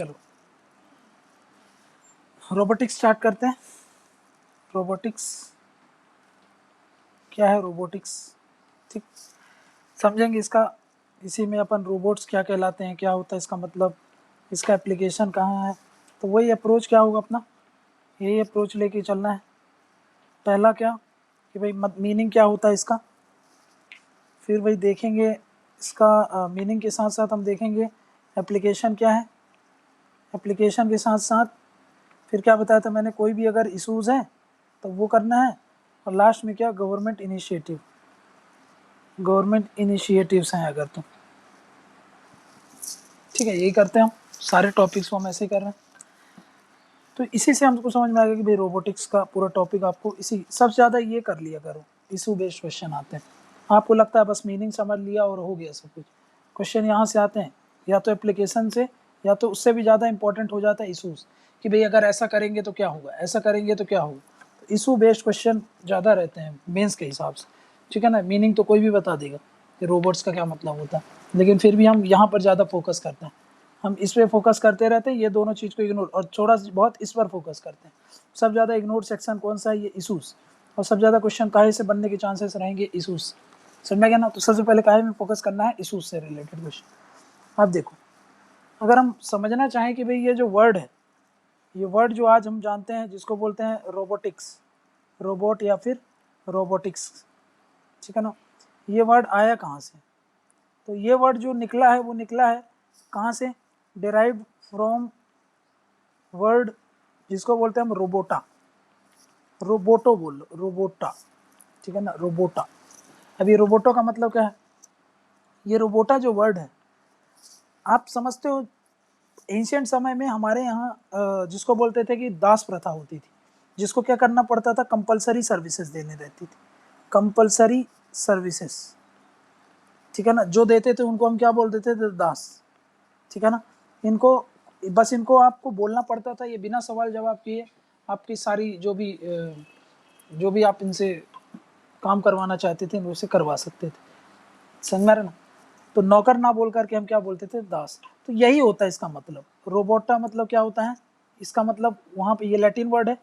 चलो robotics start करते हैं। रोबोटिक्स क्या है? रोबोटिक्स ठीक समझेंगे इसका। इसी में अपन रोबोट्स क्या कहलाते हैं, क्या होता है इसका मतलब, इसका एप्लीकेशन कहाँ है। तो वही अप्रोच क्या होगा अपना, यही अप्रोच लेके चलना है। पहला क्या कि भाई मीनिंग क्या होता है इसका, फिर वही देखेंगे इसका मीनिंग के साथ साथ हम देखेंगे एप्लीकेशन क्या है। एप्लीकेशन के साथ साथ फिर क्या बताया था मैंने, कोई भी अगर इशूज़ हैं तो वो करना है। और लास्ट में क्या, गवर्नमेंट इनिशिएटिव्स हैं अगर तो ठीक है, यही करते हैं हम। सारे टॉपिक्स को हम ऐसे ही कर रहे हैं। तो इसी से हमको समझ में आ गया कि भाई रोबोटिक्स का पूरा टॉपिक आपको इसी सबसे ज़्यादा ये कर लिया करो, इशू बेस्ड क्वेश्चन आते हैं। आपको लगता है बस मीनिंग समझ लिया और हो गया सब कुछ, क्वेश्चन यहाँ से आते हैं या तो एप्लीकेशन से, या तो उससे भी ज़्यादा इंपॉर्टेंट हो जाता है इशूज़, कि भाई अगर ऐसा करेंगे तो क्या होगा, ऐसा करेंगे तो क्या होगा। तो इशू बेस्ड क्वेश्चन ज़्यादा रहते हैं मेंस के हिसाब से, ठीक है ना। मीनिंग तो कोई भी बता देगा कि रोबोट्स का क्या मतलब होता है, लेकिन फिर भी हम यहाँ पर ज़्यादा फोकस करते हैं। हम इस पे फोकस करते रहते हैं, ये दोनों चीज़ को इग्नोर, और थोड़ा बहुत इस पर फोकस करते हैं। सब ज़्यादा इग्नोर सेक्शन कौन सा है, ये इशूज़। और सब ज़्यादा क्वेश्चन काहे से बनने के चांसेस रहेंगे, इशूज़। समझ में गया ना। तो सबसे पहले काहे में फोकस करना है, इशूज़ से रिलेटेड क्वेश्चन। अब देखो, अगर हम समझना चाहें कि भाई ये जो वर्ड है, ये वर्ड जो आज हम जानते हैं जिसको बोलते हैं रोबोटिक्स, रोबोट या फिर रोबोटिक्स, ठीक है ना। ये वर्ड आया कहाँ से? तो ये वर्ड जो निकला है वो निकला है कहाँ से, डिराइव्ड फ्रॉम वर्ड जिसको बोलते हैं हम रोबोटा, रोबोटो बोल लो, रोबोटा, ठीक है ना, रोबोटा। अब ये रोबोटो का मतलब क्या है? ये रोबोटा जो वर्ड है, आप समझते हो एंशिएंट समय में हमारे यहाँ जिसको बोलते थे कि दास प्रथा होती थी, जिसको क्या करना पड़ता था, कंपलसरी सर्विसेज देने रहती थी, कंपलसरी सर्विसेज, ठीक है ना। जो देते थे उनको हम क्या बोल देते थे, दास, ठीक है ना। इनको बस इनको आपको बोलना पड़ता था, ये बिना सवाल जवाब किए आपकी सारी जो भी आप इनसे काम करवाना चाहते थे उसे करवा सकते थे, समझ में ना। तो नौकर ना बोल करके हम क्या बोलते थे, दास। तो यही होता है इसका मतलब। रोबोटा मतलब क्या होता है, इसका मतलब वहाँ पे ये लैटिन वर्ड है,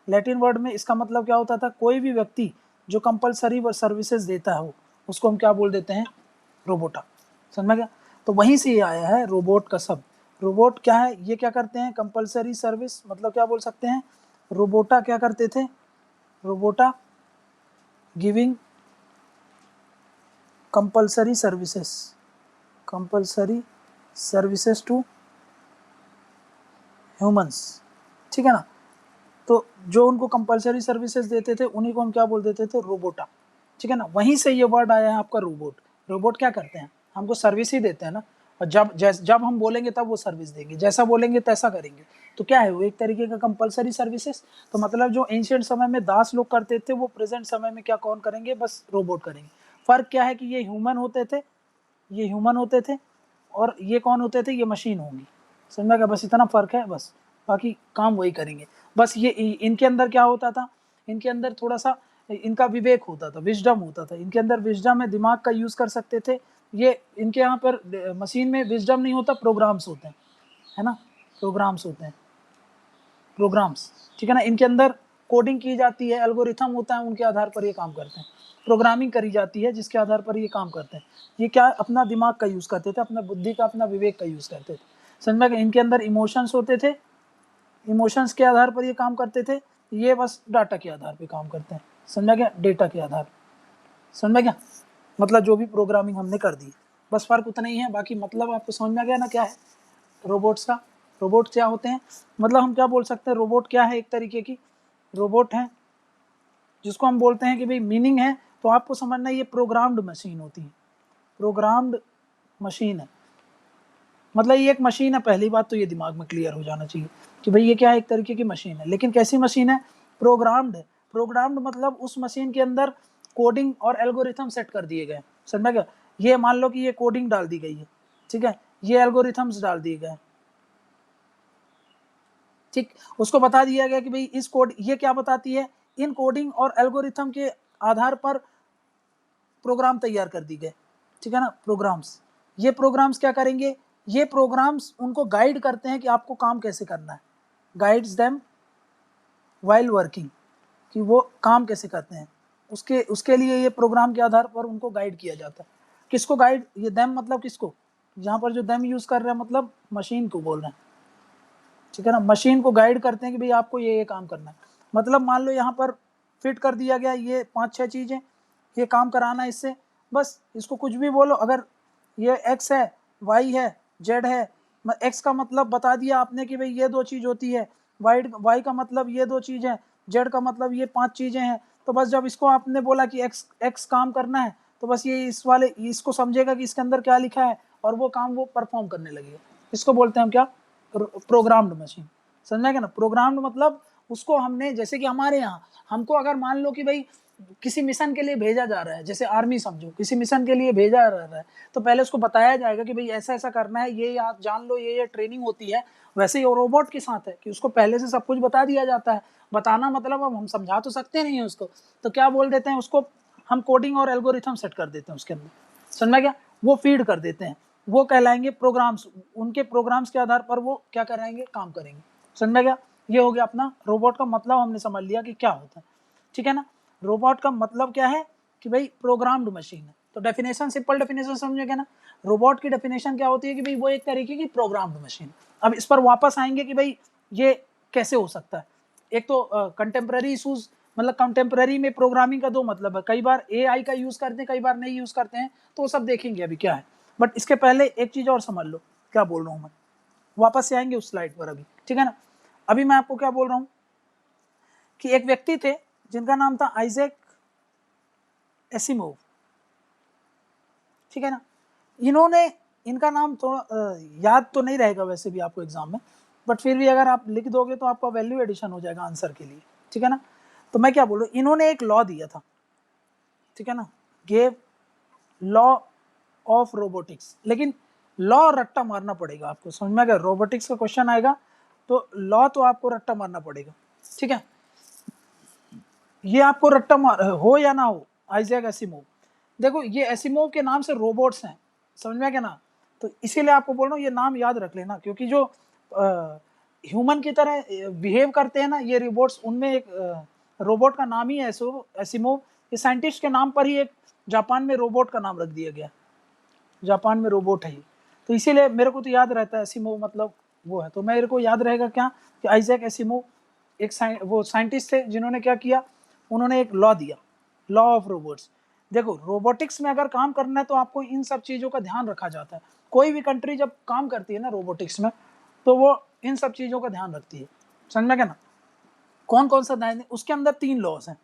लैटिन वर्ड में इसका मतलब क्या होता था, कोई भी व्यक्ति जो कंपलसरी सर्विसेज देता हो उसको हम क्या बोल देते हैं, रोबोटा। समझ में गया। तो वहीं से ये आया है रोबोट का शब्द। रोबोट क्या है, ये क्या करते हैं, कंपलसरी सर्विस, मतलब क्या बोल सकते हैं, रोबोटा क्या करते थे, रोबोटा giving compulsory services to humans, ठीक है ना। तो जो उनको कंपलसरी सर्विसेज देते थे उन्हीं को हम क्या बोल देते थे, रोबोटा, ठीक है ना। वहीं से ये वर्ड आया है आपका रोबोट। रोबोट क्या करते हैं, हमको सर्विस ही देते हैं ना, और जब हम बोलेंगे तब वो सर्विस देंगे, जैसा बोलेंगे तैसा करेंगे। तो क्या है वो, एक तरीके का कंपलसरी सर्विसेज। तो मतलब जो एंशिएंट समय में दास लोग करते थे वो प्रेजेंट समय में क्या कौन करेंगे, बस रोबोट करेंगे। फर्क क्या है कि ये ह्यूमन होते थे और ये कौन होते थे, ये मशीन होंगी। समझ में क्या, बस इतना फर्क है बस, बाकी काम वही करेंगे। बस ये इनके अंदर क्या होता था, इनके अंदर थोड़ा सा इनका विवेक होता था, विजडम होता था इनके अंदर, विजडम है, दिमाग का यूज़ कर सकते थे। ये इनके यहाँ पर मशीन में विजडम नहीं होता, प्रोग्राम्स होते हैं, है ना, प्रोग्राम्स होते हैं, प्रोग्राम्स, ठीक है ना। इनके अंदर कोडिंग की जाती है, एल्गोरिथम होता है, उनके आधार पर ये काम करते हैं, प्रोग्रामिंग करी जाती है जिसके आधार पर ये काम करते हैं। ये क्या, अपना दिमाग का यूज़ करते थे, अपना बुद्धि का, अपना विवेक का यूज़ करते थे। समझ में, इनके अंदर इमोशंस होते थे, इमोशंस के आधार पर ये काम करते थे। ये बस डाटा के आधार पर काम करते हैं, समझा गया, डेटा के आधार, समझ गया। मतलब जो भी प्रोग्रामिंग हमने कर दी, बस फर्क उतना ही है, बाकी मतलब आपको समझ में आ गया ना क्या है रोबोट्स का। रोबोट क्या होते हैं, मतलब हम क्या बोल सकते हैं, रोबोट क्या है, एक तरीके की रोबोट है जिसको हम बोलते हैं कि भाई मीनिंग है तो आपको समझना, ये प्रोग्राम्ड मशीन होती है, प्रोग्राम्ड मशीन है, मतलब ये एक मशीन है। पहली बात तो ये दिमाग में क्लियर हो जाना चाहिए कि भाई ये क्या है, एक तरीके की मशीन है, लेकिन कैसी मशीन है, प्रोग्राम्ड है। प्रोग्राम्ड मतलब उस मशीन के अंदर कोडिंग और एल्गोरिथम सेट कर दिए गए, समझ में गया। ये मान लो कि ये कोडिंग डाल दी गई है, ठीक है, ये एल्गोरिथम्स डाल दिए गए, ठीक। उसको बता दिया गया कि भाई इस कोड, ये क्या बताती है, इन कोडिंग और एल्गोरिथम के आधार पर प्रोग्राम तैयार कर दी गए, ठीक है ना, प्रोग्राम्स। ये प्रोग्राम्स क्या करेंगे, ये प्रोग्राम्स उनको गाइड करते हैं कि आपको काम कैसे करना है, गाइड्स देम वाइल वर्किंग, कि वो काम कैसे करते हैं, उसके लिए ये प्रोग्राम के आधार पर उनको गाइड किया जाता है। किसको गाइड, ये देम मतलब किसको, यहाँ पर जो देम यूज़ कर रहे हैं मतलब मशीन को बोल रहे हैं, ठीक है ना। मशीन को गाइड करते हैं कि भाई आपको ये काम करना है। मतलब मान लो यहाँ पर फिट कर दिया गया ये 5-6 चीज़ें, ये काम कराना है इससे, बस इसको कुछ भी बोलो। अगर ये एक्स है, वाई है, जेड है, एक्स का मतलब बता दिया आपने कि भाई ये 2 चीज़ होती है, वाई का मतलब ये 2 चीज़ है, जेड का मतलब ये 5 चीज़ें हैं। तो बस जब इसको आपने बोला कि एक्स काम करना है, तो बस ये इस वाले इसको समझेगा कि इसके अंदर क्या लिखा है और वो काम वो परफॉर्म करने लगेगा। इसको बोलते हैं हम क्या, प्रोग्राम्ड मशीन। समझा क्या ना। प्रोग्राम्ड मतलब उसको हमने, जैसे कि हमारे यहाँ हमको अगर मान लो कि भाई किसी मिशन के लिए भेजा जा रहा है, जैसे आर्मी समझो, किसी मिशन के लिए भेजा जा रहा है, तो पहले उसको बताया जाएगा कि भाई ऐसा ऐसा करना है, ये आप जान लो, ये ट्रेनिंग होती है। वैसे ही रोबोट के साथ है कि उसको पहले से सब कुछ बता दिया जाता है। बताना मतलब अब हम समझा तो सकते नहीं है उसको, तो क्या बोल देते हैं उसको, हम कोडिंग और एल्गोरिथम सेट कर देते हैं उसके अंदर। समझा क्या, वो फीड कर देते हैं, वो कहलाएंगे प्रोग्राम्स। उनके प्रोग्राम्स के आधार पर वो क्या कराएंगे, काम करेंगे। समझ गया। ये हो गया अपना रोबोट का मतलब, हमने समझ लिया कि क्या होता है, ठीक है ना। रोबोट का मतलब क्या है कि भाई प्रोग्राम्ड मशीन है। तो डेफिनेशन, सिंपल डेफिनेशन समझेगा ना। रोबोट की डेफिनेशन क्या होती है कि भाई वो एक तरीके की प्रोग्राम्ड मशीन। अब इस पर वापस आएंगे कि भाई ये कैसे हो सकता है। एक तो कंटेम्प्रेरी इशूज, मतलब कंटेम्प्रेरी में प्रोग्रामिंग का 2 मतलब है, कई बार एआई का यूज करते हैं, कई बार नहीं यूज करते हैं, तो वो सब देखेंगे अभी क्या है। बट इसके पहले एक चीज और समझ लो क्या बोल रहा हूँ मैं, वापस से आएंगे उस स्लाइड पर अभी, ठीक है ना। अभी मैं आपको क्या बोल रहा हूँ कि एक व्यक्ति थे जिनका नाम था आइजैक एसिमोव, ठीक है ना। इन्होंने, इनका नाम थोड़ा याद तो नहीं रहेगा वैसे भी आपको एग्जाम में, बट फिर भी अगर आप लिख दोगे तो आपका वैल्यू एडिशन हो जाएगा आंसर के लिए, ठीक है ना। तो मैं क्या बोल रहा हूँ, इन्होंने एक लॉ दिया था, ठीक है ना, गेव लॉ ऑफ रोबोटिक्स। लेकिन लॉ रट्टा मारना पड़ेगा आपको, समझ में आ गया। रोबोटिक्स का क्वेश्चन आएगा तो लॉ तो आपको रट्टा मारना पड़ेगा, ठीक है। ये आपको रट्टा मार हो या ना हो, आइजैक एसिमोव। देखो ये एसिमोव के नाम से रोबोट्स हैं, समझ में आ गया ना। तो इसीलिए आपको बोल रहा हूँ ये नाम याद रख लेना, क्योंकि जो ह्यूमन की तरह बिहेव करते हैं ना ये रोबोट्स, उनमें एक रोबोट का नाम ही है एसिमोव। ये साइंटिस्ट के नाम पर ही एक जापान में रोबोट का नाम रख दिया गया, जापान में रोबोट है ये। तो इसीलिए मेरे को तो याद रहता है एसिमोव मतलब वो है। तो मेरे को याद रहेगा क्या कि आइजैक एसिमोव एक वो साइंटिस्ट थे जिन्होंने क्या किया, उन्होंने एक लॉ दिया, लॉ ऑफ रोबोट्स। देखो रोबोटिक्स में अगर काम करना है तो आपको इन सब चीज़ों का ध्यान रखा जाता है। कोई भी कंट्री जब काम करती है ना रोबोटिक्स में, तो वो इन सब चीज़ों का ध्यान रखती है, समझ में क्या ना। कौन कौन सा ध्यान, उसके अंदर 3 लॉज हैं,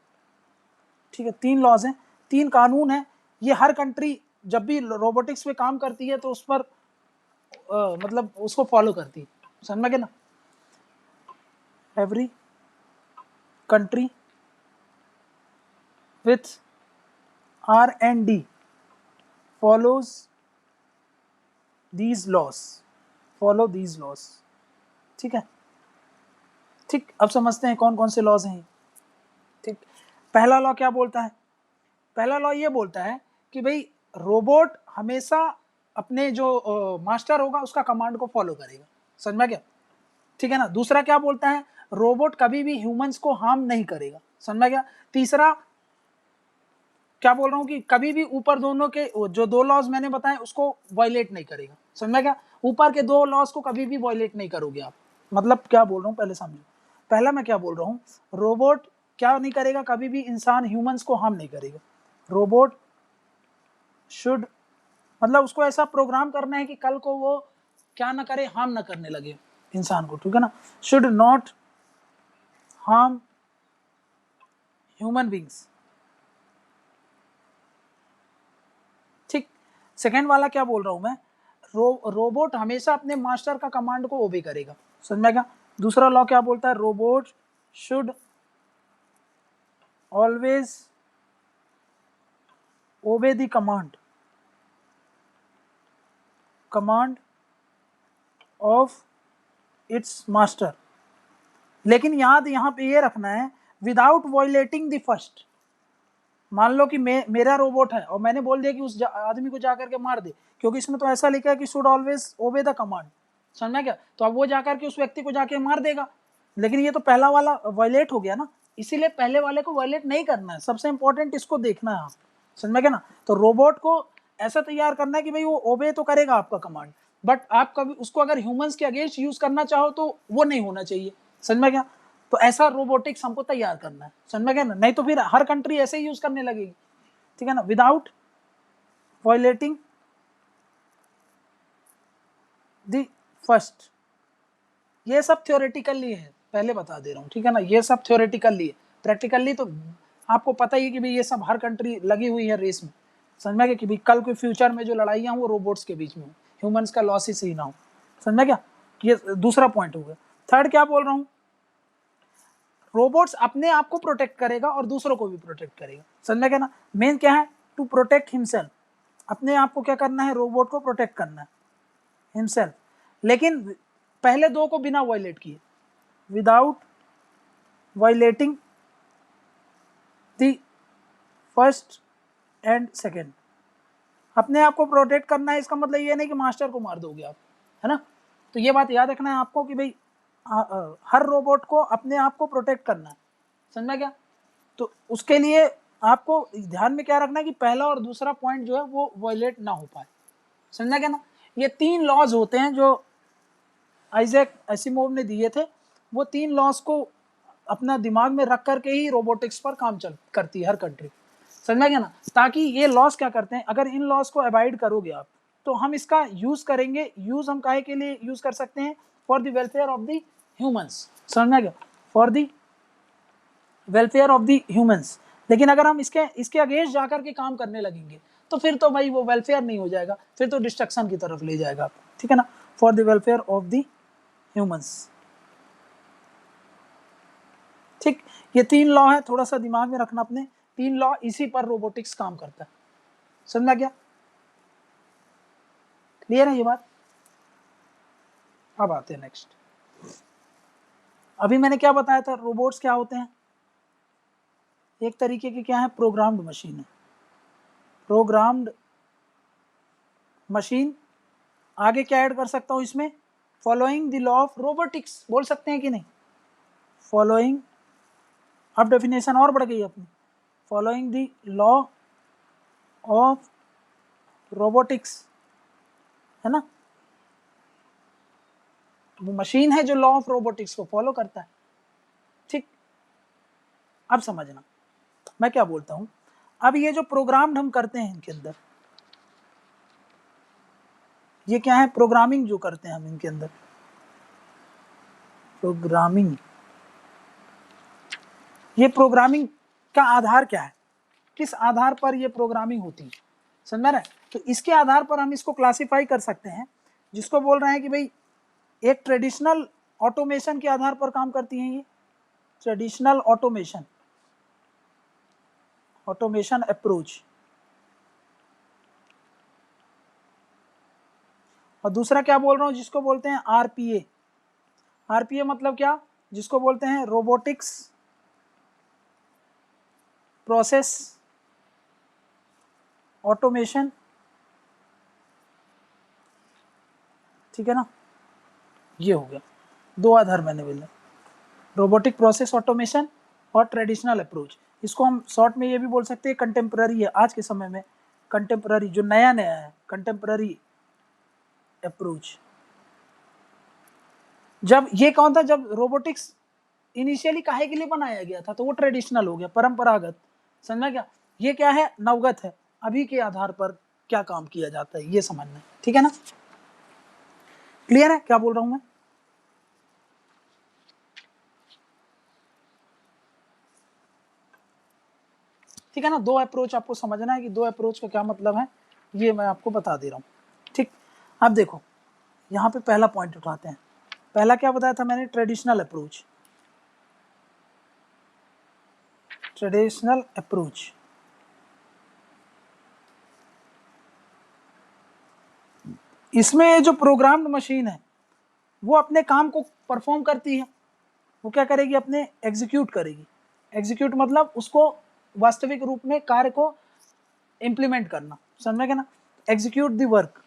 ठीक है, 3 लॉज हैं, 3 कानून हैं। ये हर कंट्री जब भी रोबोटिक्स पे काम करती है तो उस पर मतलब उसको फॉलो करती है, समझ में क्या ना। Every country with R&D follows these laws, follow these laws, ठीक है। ठीक, अब समझते हैं कौन कौन से लॉज हैं। ठीक, पहला लॉ क्या बोलता है, पहला लॉ ये बोलता है कि भाई रोबोट हमेशा अपने जो मास्टर होगा उसका कमांड को फॉलो करेगा, समझ में क्या, ठीक है ना। दूसरा क्या बोलता है, रोबोट कभी भी ह्यूमंस को हार्म नहीं करेगा, समझ में क्या। तीसरा क्या बोल रहा हूँ कि कभी भी ऊपर दोनों के जो 2 लॉज मैंने बताए उसको वायलेट नहीं करेगा, समझ में क्या। ऊपर के 2 लॉज को कभी भी वायलेट नहीं करोगे आप। मतलब क्या बोल रहा हूँ पहले समझो। पहला मैं क्या बोल रहा हूँ, रोबोट क्या नहीं करेगा, कभी भी इंसान ह्यूमंस को हार्म नहीं करेगा। रोबोट शुड, मतलब उसको ऐसा प्रोग्राम करना है कि कल को वो क्या ना करे, हार्म ना करने लगे इंसान को, ठीक है ना। Should not harm human beings, ठीक। सेकेंड वाला क्या बोल रहा हूं मैं, रोबोट हमेशा अपने मास्टर का कमांड को ओबे करेगा, समझ में क्या। दूसरा लॉ क्या बोलता है, robot should always obey the command of its master. लेकिन याद यहां पे ये रखना है, विदाउट वायलेटिंग द फर्स्ट, मान लो कि मेरा रोबोट है और मैंने बोल दिया कि उस आदमी को जाकर के मार दे, क्योंकि इसमें तो ऐसा लिखा है कि should always obey the command, समझ में क्या? तो अब वो जाकर के उस व्यक्ति को जाके मार देगा, लेकिन ये तो पहला वाला वायलेट हो गया ना, इसीलिए पहले वाले को वायलेट नहीं करना है, सबसे इंपॉर्टेंट इसको देखना है आप, समझ में क्या ना? तो रोबोट को ऐसा तैयार करना है कि भाई वो ओबे तो करेगा आपका कमांड, बट आप कभी उसको अगर ह्यूमंस के अगेंस्ट यूज करना चाहो तो वो नहीं होना चाहिए, समझ में क्या? तो ऐसा रोबोटिक्स हमको तैयार करना है, समझ में क्या ना? नहीं तो फिर हर कंट्री ऐसे ही यूज करने लगेगी, ठीक है ना, विदाउट वायलेटिंग द फर्स्ट। ये सब थ्योरेटिकली है, पहले बता दे रहा हूँ, ठीक है ना, ये सब थ्योरेटिकली है, प्रैक्टिकली तो आपको पता ही है कि भाई ये सब हर कंट्री लगी हुई है रेस में, समझ में क्या? कि भाई कल के फ्यूचर में जो लड़ाइयाँ वो रोबोट्स के बीच में हो, ह्यूमंस का लॉसेस ही ना हो, समझ में क्या? ये दूसरा पॉइंट हो गया। थर्ड क्या बोल रहा हूँ, रोबोट्स अपने आप को प्रोटेक्ट करेगा और दूसरों को भी प्रोटेक्ट करेगा, समझ में क्या ना? मेन क्या है, टू प्रोटेक्ट हिमसेल्फ, अपने आप को क्या करना है, रोबोट को प्रोटेक्ट करना है हिमसेल्फ, लेकिन पहले दो को बिना वायलेट किए, without violating the first and second. अपने आप को प्रोटेक्ट करना है, इसका मतलब ये नहीं कि मास्टर को मार दोगे आप, है ना? तो ये बात याद रखना है आपको कि भाई हर रोबोट को अपने आप को प्रोटेक्ट करना है, समझा क्या? तो उसके लिए आपको ध्यान में क्या रखना है कि पहला और दूसरा पॉइंट जो है वो वायलेट ना हो पाए, समझा क्या ना? ये 3 लॉज होते हैं जो आइजैक एसिमोव ने दिए थे, वो 3 लॉज को अपना दिमाग में रख करके ही रोबोटिक्स पर काम करती है हर कंट्री, समझा क्या ना? ताकि ये लॉस क्या करते हैं, अगर इन लॉस को अवॉइड करोगे आप तो हम इसका यूज करेंगे, यूज हम काहे के लिए यूज कर सकते हैं, for the welfare of the humans, समझा क्या? For the welfare of the humans. लेकिन अगर हम इसके अगेंस्ट जाकर के काम करने लगेंगे तो फिर तो भाई वो वेलफेयर नहीं हो जाएगा, फिर तो डिस्ट्रक्शन की तरफ ले जाएगा, ठीक है ना? For the welfare of the humans, ठीक। ये 3 लॉ है, थोड़ा सा दिमाग में रखना अपने, 3 लॉ, इसी पर रोबोटिक्स काम करता है, समझा क्या? क्लियर है ये बात? अब आते हैं नेक्स्ट। अभी मैंने क्या बताया था, रोबोट्स क्या होते हैं, एक तरीके की क्या है, प्रोग्राम्ड मशीन है, प्रोग्राम्ड मशीन। आगे क्या ऐड कर सकता हूं इसमें, following the law of robotics बोल सकते हैं कि नहीं, फॉलोइंग, अब डेफिनेशन और बढ़ गई अपनी, following the law of robotics, है ना? वो मशीन है जो लॉ ऑफ रोबोटिक्स को फॉलो करता है, ठीक। अब समझना मैं क्या बोलता हूं, अब ये जो प्रोग्राम्ड हम करते हैं इनके अंदर, ये क्या है, प्रोग्रामिंग जो करते हैं हम इनके अंदर, प्रोग्रामिंग, ये प्रोग्रामिंग का आधार क्या है, किस आधार पर ये प्रोग्रामिंग होती है, समझ रहे? तो इसके आधार पर हम इसको क्लासिफाई कर सकते हैं, जिसको बोल रहे हैं कि भाई एक ट्रेडिशनल ऑटोमेशन के आधार पर काम करती हैं ये, ट्रेडिशनल ऑटोमेशन, ऑटोमेशन अप्रोच, और दूसरा क्या बोल रहा हूं, जिसको बोलते हैं आरपीए। आरपीए मतलब क्या, जिसको बोलते हैं रोबोटिक्स प्रोसेस ऑटोमेशन, ठीक है ना? ये हो गया, 2 आधार मैंने बोला, रोबोटिक प्रोसेस ऑटोमेशन और ट्रेडिशनल अप्रोच। इसको हम शॉर्ट में ये भी बोल सकते हैं कंटेम्प्ररी है, आज के समय में कंटेम्प्ररी जो नया नया है, कंटेम्प्ररी अप्रोच। जब ये कौन था, जब रोबोटिक्स इनिशियली काहे के लिए बनाया गया था, तो वो ट्रेडिशनल हो गया, परंपरागत, समझा क्या? ये क्या है, नवगत है, अभी के आधार पर क्या काम किया जाता है ये समझना है, ठीक है ना? क्लियर है क्या बोल रहा हूं मैं? ठीक है ना? 2 अप्रोच आपको समझना है कि 2 अप्रोच का क्या मतलब है, ये मैं आपको बता दे रहा हूं, ठीक। अब देखो यहाँ पे पहला पॉइंट उठाते हैं, पहला क्या बताया था मैंने, ट्रेडिशनल अप्रोच, ट्रेडिशनल अप्रोच। इसमें जो प्रोग्राम्ड मशीन है वो अपने काम को परफॉर्म करती है, वो क्या करेगी, अपने एग्जीक्यूट करेगी, एग्जीक्यूट मतलब उसको वास्तविक रूप में कार्य को इम्प्लीमेंट करना, समझ में क्या ना, एग्जीक्यूट द वर्क,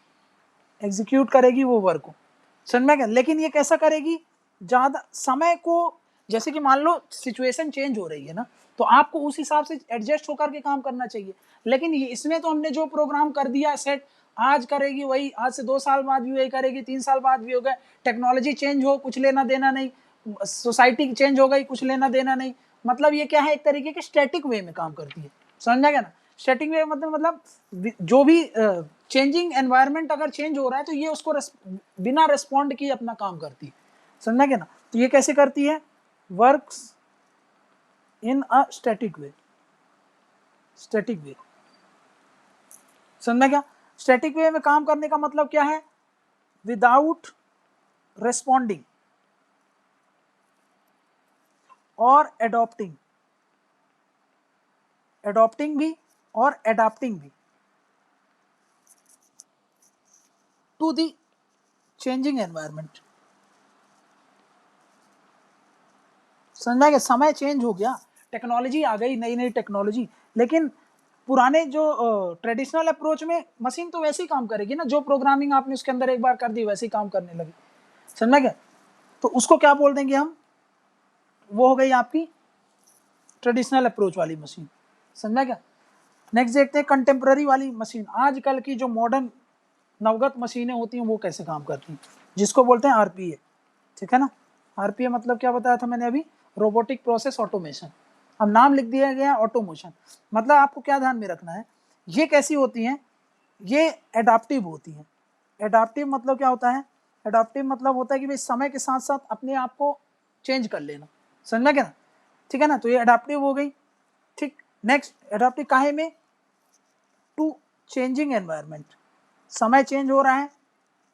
एग्जीक्यूट करेगी वो वर्क को, समझ में क्या। लेकिन ये कैसा करेगी, ज़्यादा समय को, जैसे कि मान लो सिचुएशन चेंज हो रही है ना, तो आपको उस हिसाब से एडजस्ट होकर के काम करना चाहिए। लेकिन इसमें तो हमने जो प्रोग्राम कर दिया सेट, आज करेगी वही, आज से 2 साल बाद भी वही करेगी, 3 साल बाद भी हो गए, टेक्नोलॉजी चेंज हो कुछ लेना देना नहीं, सोसाइटी चेंज हो गई कुछ लेना देना नहीं। मतलब ये क्या है, एक तरीके के स्टैटिक वे में काम करती है, समझा क्या ना। स्टैटिक वे मतलब जो भी चेंजिंग एनवायरनमेंट अगर चेंज हो रहा है तो ये उसको बिना रिस्पॉन्ड किए अपना काम करती है, समझा क्या ना। तो ये कैसे करती है, works in a static way, static way, समझा क्या। स्टैटिक वे में काम करने का मतलब क्या है, विदाउट रेस्पॉन्डिंग और एडॉप्टिंग, एडॉप्टिंग भी और एडाप्टिंग भी टू द चेंजिंग एनवायरनमेंट, समझा क्या। समय चेंज हो गया, टेक्नोलॉजी आ गई, नई नई टेक्नोलॉजी, लेकिन पुराने जो ट्रेडिशनल अप्रोच में मशीन तो वैसे ही काम करेगी ना, जो प्रोग्रामिंग आपने उसके अंदर एक बार कर दी वैसे ही काम करने लगी, समझा क्या। तो उसको क्या बोल देंगे हम, वो हो गई आपकी ट्रेडिशनल अप्रोच वाली मशीन, समझा क्या। नेक्स्ट देखते हैं कंटेम्प्ररी वाली मशीन, आजकल की जो मॉडर्न नवगत मशीनें होती हैं वो कैसे काम करती हैं, जिसको बोलते हैं आरपीए, ठीक है ना। आरपीए मतलब क्या बताया था मैंने अभी, रोबोटिक प्रोसेस ऑटोमेशन। अब नाम लिख दिया गया ऑटोमेशन, मतलब आपको क्या ध्यान में रखना है, ये कैसी होती हैं, ये एडाप्टिव होती हैं। एडाप्टिव मतलब क्या होता है, एडाप्टिव मतलब होता है कि भाई समय के साथ साथ अपने आप को चेंज कर लेना, समझना क्या ना, ठीक है ना। तो ये एडाप्टिव हो गई, ठीक। नेक्स्ट एडाप्टिव काहे में, टू चेंजिंग एनवायरनमेंट, समय चेंज हो रहा है,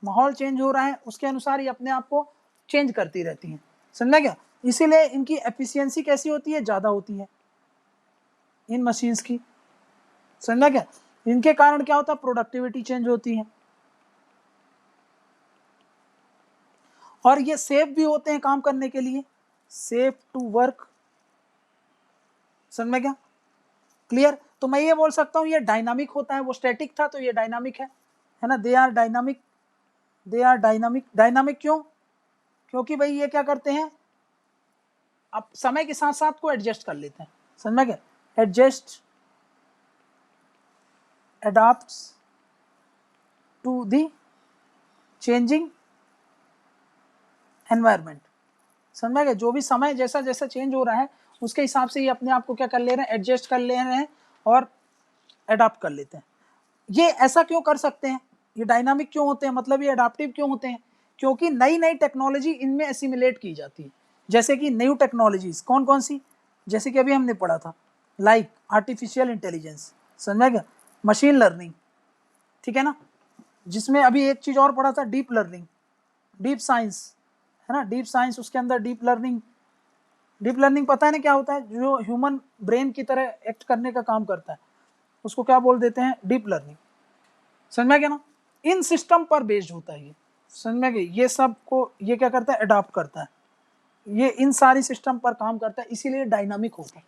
माहौल चेंज हो रहा है, उसके अनुसार ये अपने आप को चेंज करती रहती हैं, समझा क्या। इसीलिए इनकी एफिशिएंसी कैसी होती है, ज़्यादा होती है इन मशीन्स की, समझा क्या। इनके कारण क्या होता है, प्रोडक्टिविटी चेंज होती है, और ये सेफ भी होते हैं काम करने के लिए, सेफ टू वर्क, समझ में क्या, क्लियर। तो मैं ये बोल सकता हूँ ये डायनामिक होता है, वो स्टैटिक था तो ये डायनामिक है ना, they are dynamic, they are dynamic. Dynamic क्यों, क्योंकि भाई ये क्या करते हैं, अब समय के साथ साथ को एडजस्ट कर लेते हैं, समझ में क्या, adjust, adopts to the changing environment, समझ में क्या। जो भी समय जैसा जैसा चेंज हो रहा है उसके हिसाब से ये अपने आप को क्या कर ले रहे हैं, एडजस्ट कर ले रहे हैं और अडॉप्ट कर लेते हैं। ये ऐसा क्यों कर सकते हैं, ये डायनामिक क्यों होते हैं, मतलब ये अडॉप्टिव क्यों होते हैं, क्योंकि नई नई टेक्नोलॉजी इनमें एसिमिलेट की जाती है। जैसे कि न्यू टेक्नोलॉजीज कौन कौन सी, जैसे कि अभी हमने पढ़ा था, लाइक आर्टिफिशियल इंटेलिजेंस, समझा क्या, मशीन लर्निंग, ठीक है ना। जिसमें अभी एक चीज़ और पढ़ा था, डीप लर्निंग, डीप साइंस, है ना, डीप साइंस, उसके अंदर डीप लर्निंग। डीप लर्निंग पता है ना क्या होता है, जो ह्यूमन ब्रेन की तरह एक्ट करने का काम करता है, उसको क्या बोल देते हैं, डीप लर्निंग, समझ में क्या ना। इन सिस्टम पर बेस्ड होता है ये, समझ में गई, ये सब को ये क्या करता है, अडॉप्ट करता है, ये इन सारी सिस्टम पर काम करता है, इसीलिए डायनामिक होता है।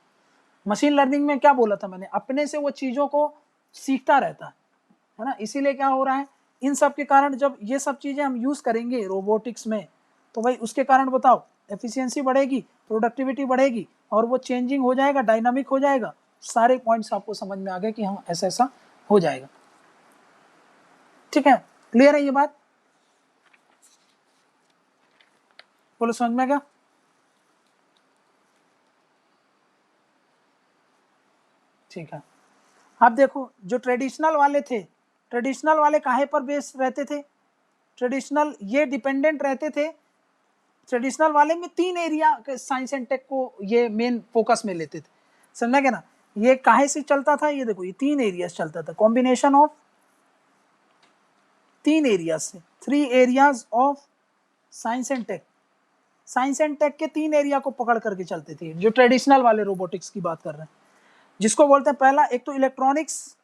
मशीन लर्निंग में क्या बोला था मैंने, अपने से वो चीज़ों को सीखता रहता है ना, इसीलिए क्या हो रहा है, इन सब के कारण जब ये सब चीज़ें हम यूज़ करेंगे रोबोटिक्स में, तो भाई उसके कारण बताओ एफिशिएंसी बढ़ेगी, प्रोडक्टिविटी बढ़ेगी, और वो चेंजिंग हो जाएगा, डायनामिक हो जाएगा। सारे पॉइंट्स आपको समझ में आ गए कि हाँ ऐसा ऐसा हो जाएगा, ठीक है, क्लियर है ये बात, बोलो समझ में क्या। ठीक है, आप देखो जो ट्रेडिशनल वाले थे, ट्रेडिशनल वाले काहे पर बेस रहते थे, ट्रेडिशनल ये डिपेंडेंट रहते थे, ट्रेडिशनल वाले में 3 एरिया के साइंस एंड टेक को ये मेन फोकस में लेते थे, समझा क्या ना। ये काहे से चलता था, ये देखो ये 3 एरियाज चलता था, कॉम्बिनेशन ऑफ 3 एरियाज से, 3 areas of science and tech, science and tech के 3 एरिया को पकड़ करके चलते थे, जो ट्रेडिशनल वाले रोबोटिक्स की बात कर रहे हैं, जिसको बोलते हैं पहला, एक तो इलेक्ट्रॉनिक्स,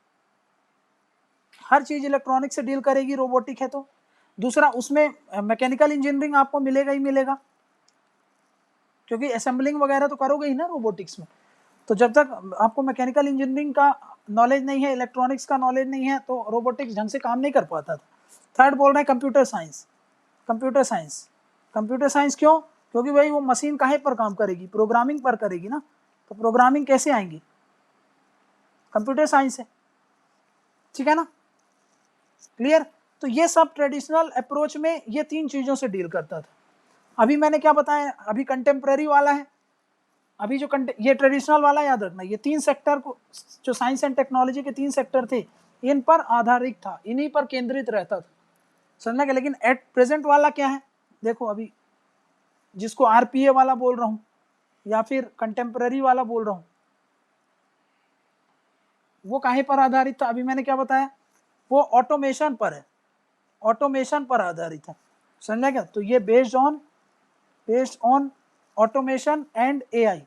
हर चीज इलेक्ट्रॉनिक से डील करेगी रोबोटिक है तो। दूसरा उसमें मैकेनिकल इंजीनियरिंग आपको मिलेगा ही मिलेगा, क्योंकि असेंबलिंग वगैरह तो करोगे ही ना रोबोटिक्स में। तो जब तक आपको मैकेनिकल इंजीनियरिंग का नॉलेज नहीं है, इलेक्ट्रॉनिक्स का नॉलेज नहीं है, तो रोबोटिक्स ढंग से काम नहीं कर पाता था। थर्ड बोल रहे हैं computer science. Computer science, computer science क्यों? क्योंकि भाई वो मशीन काहे पर काम करेगी, प्रोग्रामिंग पर करेगी ना, तो प्रोग्रामिंग कैसे आएंगी, कंप्यूटर साइंस है, ठीक है ना, क्लियर। तो ये सब ट्रेडिशनल अप्रोच में ये तीन चीजों से डील करता था। अभी मैंने क्या बताया, अभी कंटेम्प्रेरी वाला है, अभी जो ये ट्रेडिशनल वाला याद रखना, ये तीन सेक्टर को, जो साइंस एंड टेक्नोलॉजी के तीन सेक्टर थे, इन पर आधारित था, इन्हीं पर केंद्रित रहता था, समझना क्या। लेकिन एट प्रेजेंट वाला क्या है, देखो अभी जिसको आरपीए वाला बोल रहा हूं या फिर कंटेम्प्रेरी वाला बोल रहा हूं, वो काहे पर आधारित था, अभी मैंने क्या बताया, वो ऑटोमेशन पर है, ऑटोमेशन पर आधारित है, समझा क्या। तो ये based on automation and AI,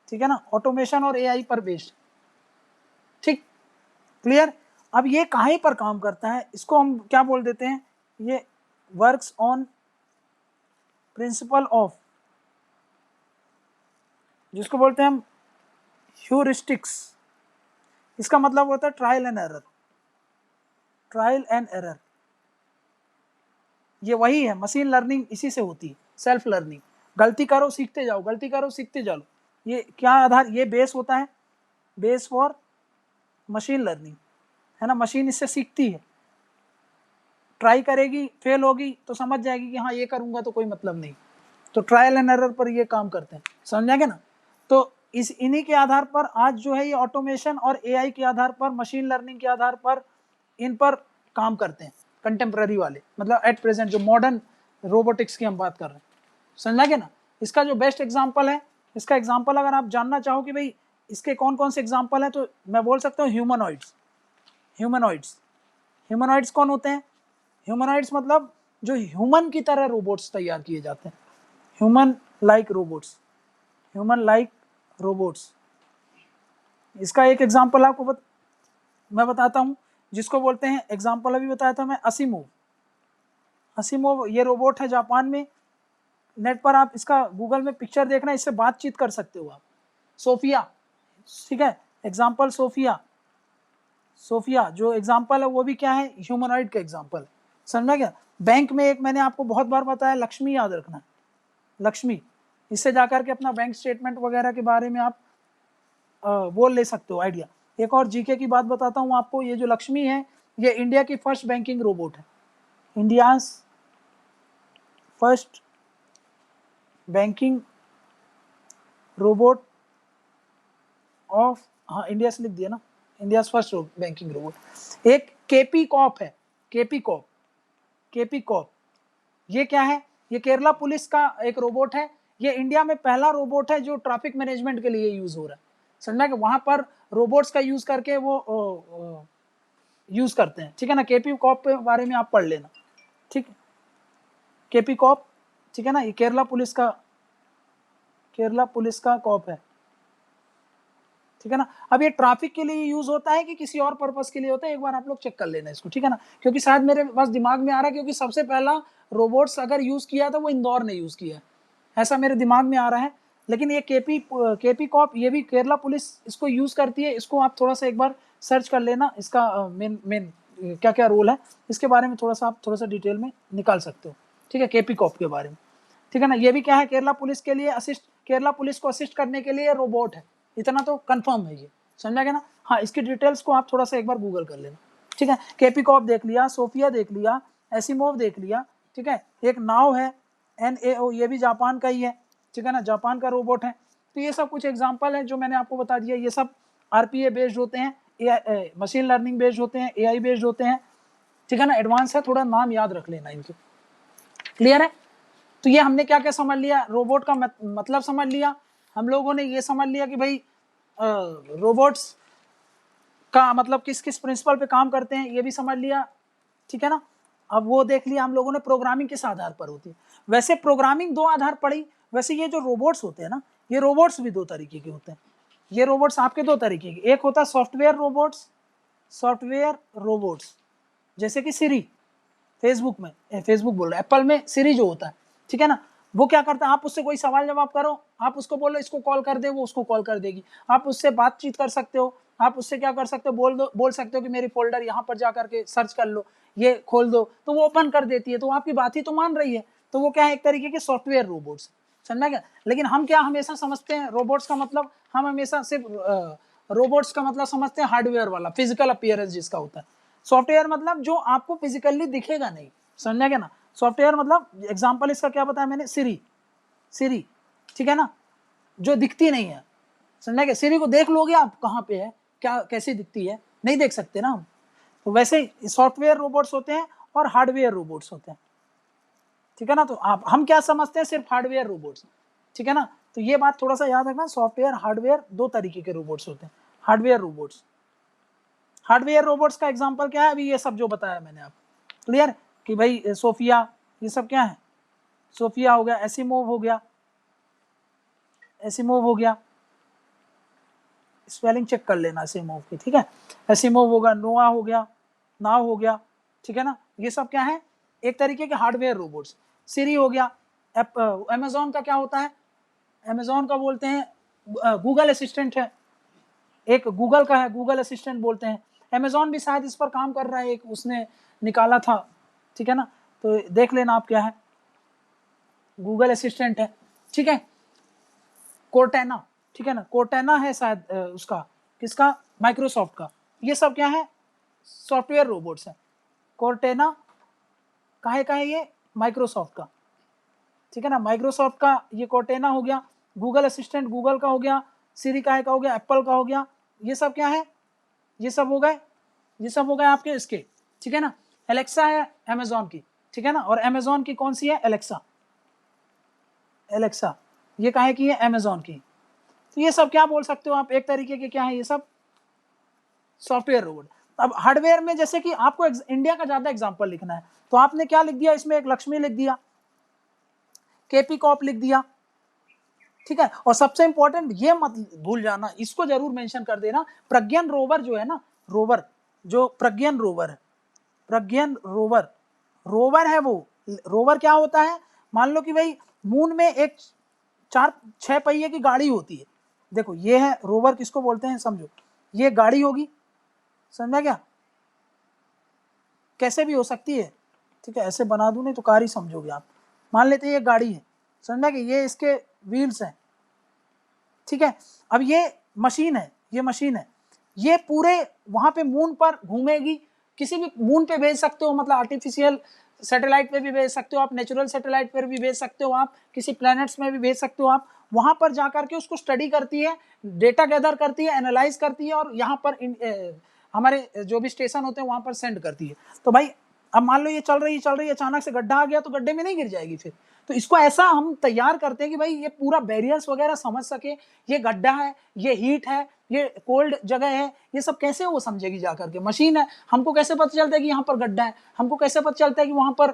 ठीक है ना, ऑटोमेशन और एआई पर बेस्ड, ठीक, क्लियर। अब ये काहे पर काम करता है, इसको हम क्या बोल देते हैं, ये वर्क्स ऑन प्रिंसिपल ऑफ, जिसको बोलते हैं हम ह्यूरिस्टिक्स। इसका मतलब होता है trial and error, trial and error, ये वही है, मशीन लर्निंग इसी से होती है, सेल्फ लर्निंग, गलती करो सीखते जाओ, गलती करो सीखते जाओ। ये क्या आधार, ये बेस होता है, बेस फॉर मशीन लर्निंग, है ना, मशीन इससे सीखती है, ट्राई करेगी, फेल होगी तो समझ जाएगी कि हाँ ये करूंगा तो कोई मतलब नहीं, तो ट्रायल एंड एरर पर ये काम करते हैं, समझा क्या ना। तो इन्हीं के आधार पर आज जो है ये ऑटोमेशन और एआई के आधार पर, मशीन लर्निंग के आधार पर इन पर काम करते हैं कंटेम्प्रेरी वाले, मतलब एट प्रेजेंट जो मॉडर्न रोबोटिक्स की हम बात कर रहे हैं, समझा क्या ना। इसका जो बेस्ट एग्जांपल है, इसका एग्जांपल अगर आप जानना चाहो कि भाई इसके कौन कौन से एग्जांपल हैं, तो मैं बोल सकता हूँ ह्यूमनॉइड्स। ह्यूमनॉइड्स, ह्यूमनॉइड्स कौन होते हैं, ह्यूमनॉइड्स मतलब जो ह्यूमन की तरह रोबोट्स तैयार किए जाते हैं, human like robots, human like robots. इसका एक एग्जांपल आपको मैं बताता हूं, जिसको बोलते हैं, एग्जांपल अभी बताया था मैं, असीमोव। असीमोव ये रोबोट है जापान में, नेट पर आप इसका गूगल में पिक्चर देखना, इससे बातचीत कर सकते हो आप। सोफिया, ठीक है, एग्जांपल सोफिया, सोफिया जो एग्जांपल है वो भी क्या है, ह्यूमनॉइड का एग्जांपल, समझा क्या। बैंक में एक मैंने आपको बहुत बार बताया, लक्ष्मी याद रखना, लक्ष्मी, इससे जाकर के अपना बैंक स्टेटमेंट वगैरह के बारे में आप बोल ले सकते हो आइडिया। एक और जीके की बात बताता हूँ आपको, ये जो लक्ष्मी है ये इंडिया की फर्स्ट बैंकिंग रोबोट है, India first banking robot of, हाँ इंडिया से लिख दिया ना, इंडिया फर्स्ट बैंकिंग रोबोट। एक केपी कॉप है, केपी कॉप, केपी कॉप, ये क्या है, ये केरला पुलिस का एक रोबोट है, ये इंडिया में पहला रोबोट है जो ट्रैफिक मैनेजमेंट के लिए यूज हो रहा है, समझना कि वहां पर रोबोट्स का यूज करके वो यूज करते हैं, ठीक है ना। केपी कॉप के बारे में आप पढ़ लेना, ठीक है, केपी कॉप, ठीक है ना, ये केरला पुलिस का कॉप है, ठीक है ना। अब ये ट्रैफिक के लिए यूज होता है कि किसी और पर्पस के लिए होता है, एक बार आप लोग चेक कर लेना इसको, ठीक है ना, क्योंकि शायद मेरे पास दिमाग में आ रहा है, क्योंकि सबसे पहला रोबोट्स अगर यूज किया था वो इंदौर ने यूज किया, ऐसा मेरे दिमाग में आ रहा है। लेकिन ये केपी कॉप ये भी केरला पुलिस इसको यूज करती है, इसको आप थोड़ा सा एक बार सर्च कर लेना, इसका मेन क्या क्या रोल है, इसके बारे में आप थोड़ा सा डिटेल में निकाल सकते हो, ठीक है, केपी कॉप के बारे में, ठीक है ना। ये भी क्या है, केरला पुलिस के लिए केरला पुलिस को असिस्ट करने के लिए रोबोट है, इतना तो कंफर्म है ये, समझा गया ना। हाँ, इसकी डिटेल्स को आप थोड़ा सा एक बार गूगल कर लेना, ठीक है। केपी कॉप देख लिया, सोफिया देख लिया, एसिमोव देख लिया, ठीक है। एक नाव है NAO, ये भी जापान का ही है, ठीक है ना, जापान का रोबोट है। तो ये सब कुछ एग्जाम्पल है जो मैंने आपको बता दिया, ये सब RPA बेस्ड होते हैं, मशीन लर्निंग बेस्ड होते हैं, AI बेस्ड होते हैं, ठीक है ना। एडवांस है, थोड़ा नाम याद रख लेना इनके, क्लियर है। तो ये हमने क्या क्या समझ लिया, रोबोट का मतलब समझ लिया हम लोगों ने, ये समझ लिया कि भाई रोबोट्स का मतलब किस किस प्रिंसिपल पे काम करते हैं, ये भी समझ लिया, ठीक है ना। अब वो देख लिया हम लोगों ने प्रोग्रामिंग किस आधार पर होती है। वैसे प्रोग्रामिंग दो आधार पड़ी, वैसे ये जो रोबोट्स होते हैं ना, ये रोबोट्स भी दो तरीके के होते हैं। ये रोबोट्स आपके दो तरीके के, एक होता है सॉफ्टवेयर रोबोट्स, सॉफ्टवेयर रोबोट्स, जैसे कि सिरी, फेसबुक बोल रहा है, एप्पल में सिरी जो होता है, ठीक है ना। वो क्या करता है, आप उससे कोई सवाल जवाब करो, आप उसको बोलो इसको कॉल कर दे, वो उसको कॉल कर देगी। आप उससे बातचीत कर सकते हो, आप उससे क्या कर सकते हो, बोल सकते हो कि मेरी फोल्डर यहाँ पर जा करके सर्च कर लो, ये खोल दो, तो वो ओपन कर देती है। तो आपकी बात ही तो मान रही है। तो वो क्या है, एक तरीके के सॉफ्टवेयर रोबोट्स, समझना क्या। लेकिन हम क्या हमेशा समझते हैं रोबोट्स का मतलब, हम हमेशा सिर्फ रोबोट्स का मतलब समझते हैं हार्डवेयर वाला, फिजिकल अपीयरेंस जिसका होता है। सॉफ्टवेयर मतलब जो आपको फिजिकली दिखेगा नहीं, समझना क्या ना। सॉफ्टवेयर मतलब एग्जांपल इसका क्या बताया मैंने, सिरी, ठीक है ना, जो दिखती नहीं है, समझना क्या। सिरी को देख लोगे आप कहाँ पे है, क्या कैसी दिखती है, नहीं देख सकते ना हम। तो वैसे सॉफ्टवेयर रोबोट्स होते हैं और हार्डवेयर रोबोट्स होते हैं, ठीक है ना। तो आप हम क्या समझते हैं, सिर्फ हार्डवेयर रोबोट्स, ठीक है ना। तो ये बात थोड़ा सा याद रखना, सॉफ्टवेयर हार्डवेयर दो तरीके के रोबोट्स होते हैं। हार्डवेयर रोबोट्स का एग्जांपल क्या है, अभी ये सब जो बताया मैंने आप, क्लियर कि भाई सोफिया, ये सब क्या है, सोफिया हो गया, एसिमोव हो गया, स्पेलिंग चेक कर लेना एसिमोव की, ठीक है। एसिमोव होगा, नोआ हो गया, नाव हो गया, ठीक है ना। ये सब क्या है, एक तरीके के हार्डवेयर रोबोट्स। सिरी हो गया, अमेजोन का क्या होता है, अमेजोन का बोलते हैं गूगल असिस्टेंट है, एक गूगल का है, गूगल असिस्टेंट बोलते हैं। अमेजोन भी शायद इस पर काम कर रहा है, एक उसने निकाला था, ठीक है ना। तो देख लेना आप क्या है, गूगल असिस्टेंट है, ठीक है। कोर्टेना, ठीक है ना, कोर्टेना है शायद उसका, किसका, माइक्रोसॉफ्ट का। ये सब क्या है, सॉफ्टवेयर रोबोट्स है। कोर्टेना काहे का है, ये माइक्रोसॉफ्ट का, ठीक है ना, माइक्रोसॉफ्ट का ये कोर्टेना हो गया। गूगल असिस्टेंट गूगल का हो गया, सिरी काहे का हो गया, एप्पल का हो गया। ये सब क्या है, ये सब हो गए आपके इसके, ठीक है ना। एलेक्सा है अमेजोन की, ठीक है ना, और अमेजोन की कौन सी है, एलेक्सा, ये काहे की है, अमेजोन की। तो ये सब क्या बोल सकते हो आप, एक तरीके के क्या है, ये सब सॉफ्टवेयर रोबोट। अब हार्डवेयर में जैसे कि आपको इंडिया का ज्यादा एग्जांपल लिखना है, तो आपने क्या लिख दिया इसमें, एक लक्ष्मी लिख दिया, केपी कॉप लिख दिया, ठीक है। और सबसे इंपॉर्टेंट ये मत भूल जाना, इसको जरूर मेंशन कर देना, प्रज्ञान रोवर जो है ना, रोवर जो प्रज्ञान रोवर है, प्रज्ञान रोवर है, वो रोवर क्या होता है, मान लो कि भाई मून में एक 4-6 पहिए की गाड़ी होती है, देखो ये है रोवर, किसको बोलते हैं समझो, ये गाड़ी होगी, समझा क्या, कैसे भी हो सकती है, ठीक है, ऐसे बना दूं नहीं तो कार ही समझोगे आप। मान लेते हैं ये गाड़ी है, समझा कि ये इसके व्हील्स हैं, ठीक है। अब ये मशीन है, ये पूरे वहां पे मून पर घूमेगी, किसी भी मून पे भेज सकते हो, मतलब आर्टिफिशियल सैटेलाइट पे भी भेज सकते हो आप, नेचुरल सैटेलाइट पर भी भेज सकते हो आप, किसी प्लैनेट्स में भी भेज सकते हो आप। वहां पर जाकर के उसको स्टडी करती है, डेटा गैदर करती है, एनालाइज करती है, और यहाँ पर हमारे जो भी स्टेशन होते हैं वहां पर सेंड करती है। तो भाई अब मान लो ये चल रही है, अचानक से गड्ढा आ गया तो गड्ढे में नहीं गिर जाएगी फिर। तो इसको ऐसा हम तैयार करते हैं कि भाई ये पूरा बैरियर्स वगैरह समझ सके, ये गड्ढा है, ये हीट है, ये कोल्ड जगह है, ये सब कैसे वो समझेगी जाकर के, मशीन है। हमको कैसे पता चलता है कि यहाँ पर गड्ढा है, हमको कैसे पता चलता है कि वहां पर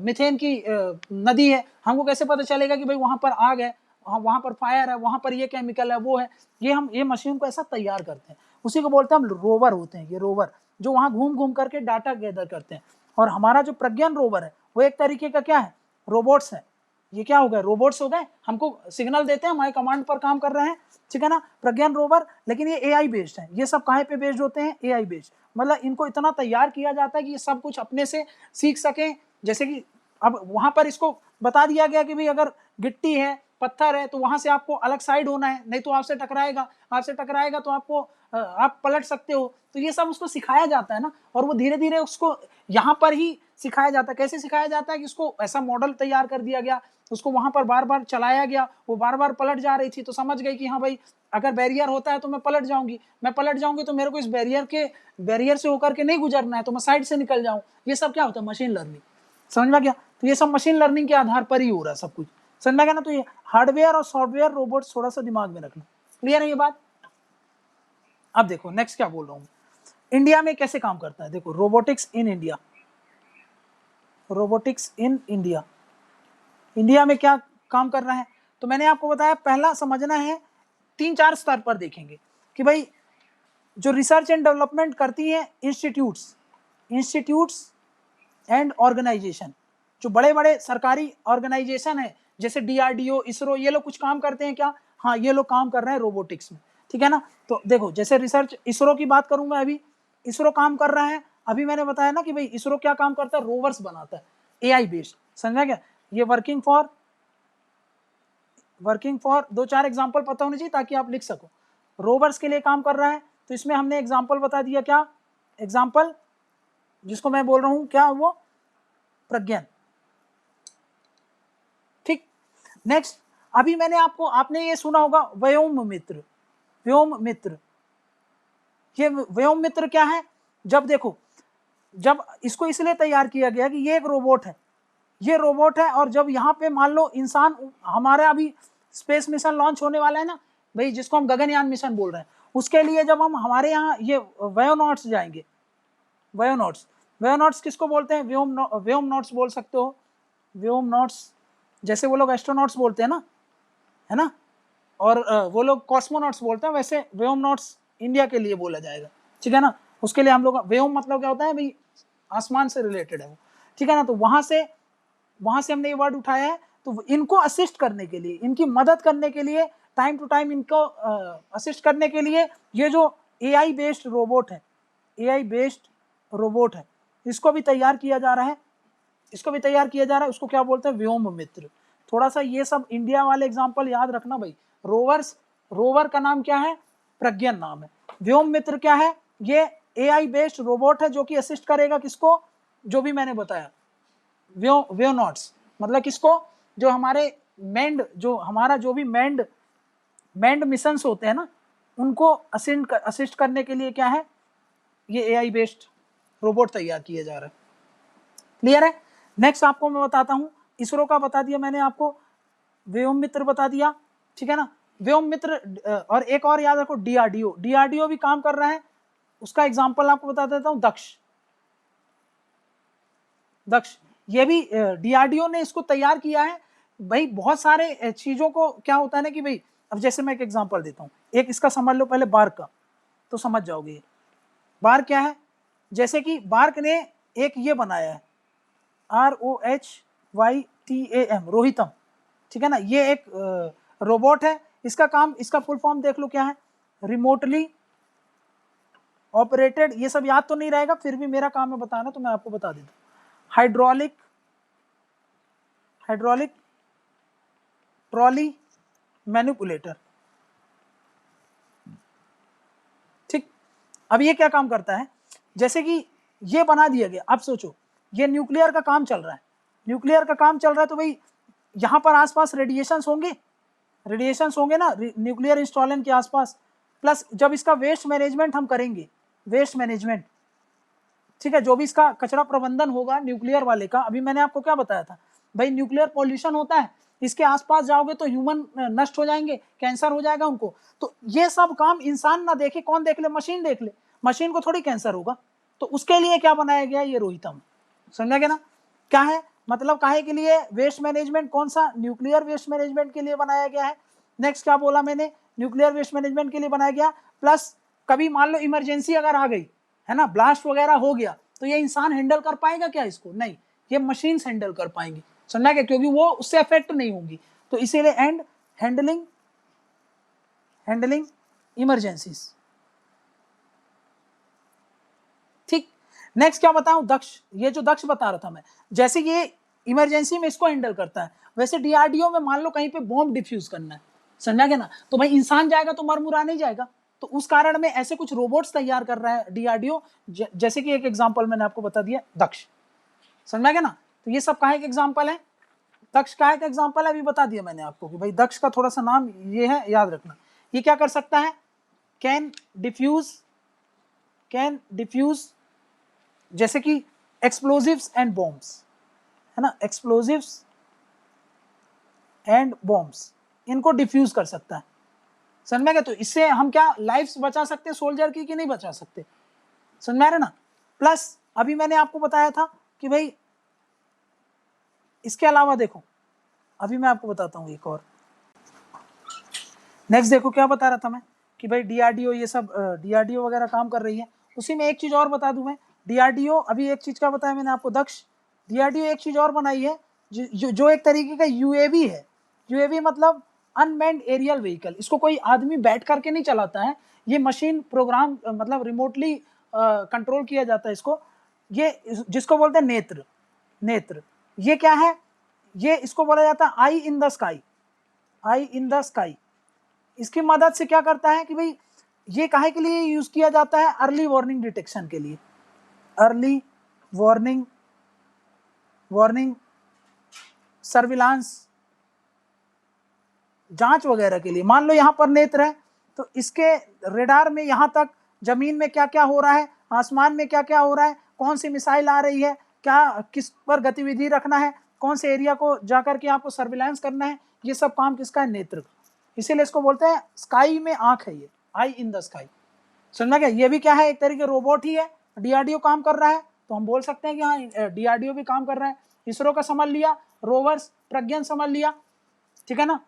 मिथेन की नदी है, हमको कैसे पता चलेगा कि भाई वहां पर आग है, वहां पर फायर है, वहां पर ये केमिकल है, वो है। ये मशीन को ऐसा तैयार करते हैं, उसी को बोलते हैं हम रोवर होते हैं, ये रोवर जो वहां घूम घूम करके डाटा गैदर करते हैं। और हमारा जो प्रज्ञान रोवर है वो एक तरीके का क्या है, रोबोट्स है। ये क्या हो गए, रोबोट्स हो गए, हमको सिग्नल देते हैं, हमारे कमांड पर काम कर रहे हैं, ठीक है ना, प्रज्ञान रोवर। लेकिन ये एआई बेस्ड है, ये सब काहे पे बेस्ड होते हैं, एआई बेस्ड, मतलब इनको इतना तैयार किया जाता है कि ये सब कुछ अपने से सीख सकें। जैसे कि अब वहां पर इसको बता दिया गया कि भाई अगर गिट्टी है, पत्थर है, तो वहां से आपको अलग साइड होना है, नहीं तो आपसे टकराएगा तो आपको आप पलट सकते हो। तो ये सब उसको सिखाया जाता है ना, और वो धीरे धीरे उसको यहाँ पर ही सिखाया जाता है। कैसे सिखाया जाता है कि उसको ऐसा मॉडल तैयार कर दिया गया, उसको वहां पर बार बार चलाया गया, वो बार बार पलट जा रही थी, तो समझ गई कि हाँ भाई अगर बैरियर होता है तो मैं पलट जाऊंगी, तो मेरे को इस बैरियर से होकर के नहीं गुजरना है, तो मैं साइड से निकल जाऊं। ये सब क्या होता है, मशीन लर्निंग, समझ में गया। तो ये सब मशीन लर्निंग के आधार पर ही हो रहा है सब कुछ, समझ में गया ना। तो ये हार्डवेयर और सॉफ्टवेयर रोबोट थोड़ा सा दिमाग में रखना, क्लियर है ये बात। अब देखो नेक्स्ट क्या बोल रहा हूँ, इंडिया में कैसे काम करता है, देखो रोबोटिक्स इन इंडिया, इंडिया में क्या काम कर रहा है। तो मैंने आपको बताया, पहला समझना है, 3-4 स्तर पर देखेंगे कि भाई जो रिसर्च एंड डेवलपमेंट करती है इंस्टीट्यूट्स एंड ऑर्गेनाइजेशन, जो बड़े बड़े सरकारी ऑर्गेनाइजेशन है जैसे डीआरडीओ, इसरो, ये लोग कुछ काम करते हैं क्या? हाँ, ये लोग काम कर रहे हैं रोबोटिक्स में, ठीक है ना। तो देखो जैसे रिसर्च, इसरो की बात करूं मैं, अभी इसरो काम कर रहा है। अभी मैंने बताया ना कि भाई इसरो क्या काम करता है, रोवर्स बनाता है एआई बेस्ड, समझा क्या। ये वर्किंग फॉर 2-4 एग्जांपल पता होने चाहिए ताकि आप लिख सको। रोवर्स के लिए काम कर रहा है, तो इसमें हमने एग्जांपल बता दिया, क्या एग्जांपल जिसको मैं बोल रहा हूं, क्या वो प्रज्ञान, ठीक। नेक्स्ट, अभी आपने ये सुना होगा व्योम मित्र। ये व्योम मित्र क्या है? जब देखो, जब इसको इसलिए तैयार किया गया कि ये एक रोबोट है, ये रोबोट है, और जब यहाँ पे मान लो इंसान, हमारा अभी स्पेस मिशन लॉन्च होने वाला है ना भाई, जिसको हम गगनयान मिशन बोल रहे हैं, उसके लिए जब हम हमारे यहाँ ये व्योनॉट्स जाएंगे, व्योनॉट्स किसको बोलते हैं? व्योमनॉट्स बोल सकते हो, व्योमनॉट्स, जैसे वो लोग एस्ट्रोनॉट्स बोलते हैं ना, है ना, और वो लोग कॉस्मोनॉट्स बोलते हैं, वैसे व्योमनॉट्स इंडिया के लिए बोला जाएगा, ठीक है ना। उसके लिए हम लोग, व्योम मतलब क्या होता है भाई, आसमान से रिलेटेड है वो, ठीक है ना। तो वहां से हमने ये वर्ड उठाया है। तो इनको असिस्ट करने के लिए, इनकी मदद करने के लिए, टाइम टू टाइम इनको असिस्ट करने के लिए, ये जो एआई बेस्ड रोबोट है, इसको भी तैयार किया जा रहा है, उसको क्या बोलते हैं? व्योम मित्र। थोड़ा सा ये सब इंडिया वाले एग्जांपल याद रखना भाई। रोवर का नाम क्या है? प्रज्ञान नाम है। व्योम मित्र क्या है? ये एआई बेस्ड रोबोट है जो कि असिस्ट करेगा किसको? जो भी मैंने बताया, व्योनॉट्स, मतलब किसको? जो हमारे हमारा जो भी मैंड मिशंस होते हैं ना, उनको असिस्ट करने के लिए क्या है, ये एआई बेस्ड रोबोट तैयार किया जा रहा है। क्लियर है? नेक्स्ट आपको मैं बताता हूं, इसरो का बता दिया मैंने आपको, व्योम मित्र बता दिया, ठीक है ना। व्योम मित्र, और एक और याद रखो, डीआरडीओ भी काम कर रहा है। उसका एग्जांपल आपको बता देता हूं, दक्ष, ये भी डीआरडीओ ने इसको तैयार किया है भाई। बहुत सारे चीजों को क्या होता है ना कि भाई, अब जैसे मैं एक एग्जांपल देता हूं, एक इसका समझ लो पहले बार्क का, तो समझ जाओगे बार्क क्या है। जैसे कि बार्क ने एक ये बनाया है, ROHYTAM, रोहितम, ठीक है ना। ये एक रोबोट है। इसका काम, इसका फुल फॉर्म देख लो क्या है, रिमोटली ऑपरेटेड। ये सब याद तो नहीं रहेगा, फिर भी मेरा काम है बताना, तो मैं आपको बता देता हूं। हाइड्रोलिक ट्रॉली मैनिपुलेटर, ठीक। अब ये क्या काम करता है? जैसे कि ये बना दिया गया, अब सोचो ये न्यूक्लियर का काम चल रहा है, तो भाई यहां पर आसपास रेडिएशंस होंगे ना न्यूक्लियर इंस्टॉलेशन के आसपास। प्लस जब इसका वेस्ट मैनेजमेंट हम करेंगे, ठीक है, जो भी इसका कचरा प्रबंधन होगा न्यूक्लियर वाले का, अभी मैंने आपको क्या बताया था भाई, न्यूक्लियर पॉल्यूशन होता है, इसके आसपास जाओगे तो ह्यूमन नष्ट हो जाएंगे, कैंसर हो जाएगा उनको। तो ये सब काम इंसान ना देखे, कौन देख ले? मशीन देख ले, मशीन को थोड़ी कैंसर होगा। तो उसके लिए क्या बनाया गया? ये रोहितम, समझा गया ना? क्या है मतलब, काहे के लिए? Waste management. कौन सा? न्यूक्लियर वेस्ट मैनेजमेंट के लिए बनाया गया है। नेक्स्ट क्या बोला मैंने? न्यूक्लियर वेस्ट मैनेजमेंट के लिए बनाया गया। प्लस कभी मान लो इमरजेंसी अगर आ गई है ना, ब्लास्ट वगैरह हो गया, तो ये इंसान हैंडल कर पाएगा क्या इसको? नहीं, ये मशीन हैंडल कर पाएंगी, समझा क्या? क्योंकि वो उससे अफेक्ट नहीं होंगी। तो इसीलिए हैंडलिंग इमरजेंसीज, ठीक। नेक्स्ट क्या बताऊं? दक्ष, ये जो दक्ष बता रहा था मैं, जैसे ये इमरजेंसी में इसको हैंडल करता है, वैसे डीआरडीओ में मान लो कहीं पे बॉम्ब डिफ्यूज करना है, समझा गया ना? तो भाई इंसान जाएगा तो मरमुरा नहीं जाएगा। तो उस कारण में ऐसे कुछ रोबोट्स तैयार कर रहा है डीआरडीओ, जैसे कि एक एग्जांपल मैंने आपको बता दिया, दक्ष, समझा गया ना? तो ये सब काहे के एग्जांपल है? दक्ष काहे का एग्जांपल है, अभी बता दिया मैंने आपको कि भाई दक्ष का थोड़ा सा नाम ये है, याद रखना। ये क्या कर सकता है? कैन डिफ्यूज, जैसे कि एक्सप्लोजिव्स एंड बॉम्ब्स, है ना, एक्सप्लोजिव्स एंड बॉम्ब्स, इनको डिफ्यूज कर सकता है, समझ में गया? तो इससे हम क्या लाइफ्स बचा सकते हैं सोल्जर की, कि नहीं बचा सकते? समझ में आ रहा ना? प्लस अभी मैंने आपको बताया था कि भाई इसके अलावा देखो, अभी मैं आपको बताता हूं एक और। नेक्स्ट देखो क्या बता रहा था मैं कि भाई डीआरडीओ, ये सब डीआरडीओ वगैरह काम कर रही है। उसी में एक चीज और बता दूं मैं, डीआरडीओ, अभी एक चीज का बताया मैंने आपको, दक्ष। डीआरडीओ एक चीज और बनाई है, जो एक तरीके का यूएवी है। यूएवी मतलब अनमैन्ड एरियल व्हीकल, इसको कोई आदमी बैठ करके नहीं चलाता है, ये मशीन प्रोग्राम मतलब रिमोटली कंट्रोल किया जाता है इसको। ये जिसको बोलते हैं नेत्र, नेत्र ये क्या है, ये इसको बोला जाता है eye in the sky, eye in the sky. इसकी मदद से क्या करता है कि भाई ये काहे के लिए यूज किया जाता है, अर्ली वार्निंग डिटेक्शन के लिए, अर्ली वार्निंग सर्विलांस, जांच वगैरह के लिए। मान लो यहाँ पर नेत्र है तो इसके रेडार में यहाँ तक जमीन में क्या क्या हो रहा है, आसमान में क्या क्या हो रहा है, कौन सी मिसाइल आ रही है, क्या किस पर गतिविधि रखना है, कौन से एरिया को जाकर के आपको सर्विलांस करना है, ये सब काम किसका है, नेत्र का। इसीलिए इसको बोलते हैं स्काई में आंख है, ये आई इन द स्काई। समझना क्या, ये भी क्या है, एक तरीके रोबोट ही है। डीआरडीओ काम कर रहा है तो हम बोल सकते हैं कि हाँ डीआरडीओ भी काम कर रहा है। इसरो का समझ लिया, रोवर्स प्रज्ञान समझ लिया, ठीक है ना।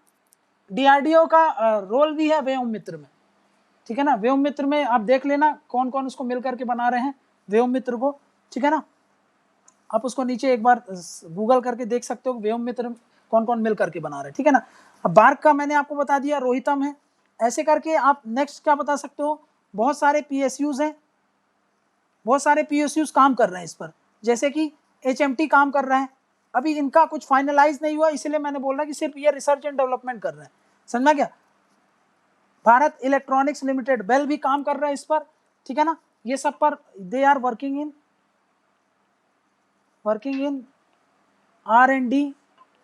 डीआरडीओ का रोल भी है व्योम मित्र में, ठीक है ना। व्योम मित्र में आप देख लेना कौन कौन उसको मिल करके बना रहे हैं व्योम मित्र को, ठीक है ना। आप उसको नीचे एक बार गूगल करके देख सकते हो व्योम मित्र कौन कौन मिल करके बना रहे हैं, ठीक है ना। अब बार्क का मैंने आपको बता दिया, रोहितम है। ऐसे करके आप नेक्स्ट क्या बता सकते हो, बहुत सारे पीएसयूज हैं, बहुत सारे पीएसयूज काम कर रहे हैं इस पर, जैसे कि एचएमटी काम कर रहा है। अभी इनका कुछ फाइनलाइज नहीं हुआ, इसलिए मैंने बोल रहा कि सिर्फ ये रिसर्च एंड डेवलपमेंट कर रहे हैं, समझा क्या। भारत इलेक्ट्रॉनिक्स लिमिटेड, बेल भी काम कर रहा है इस पर, ठीक है ना। ये सब पर they are working in R&D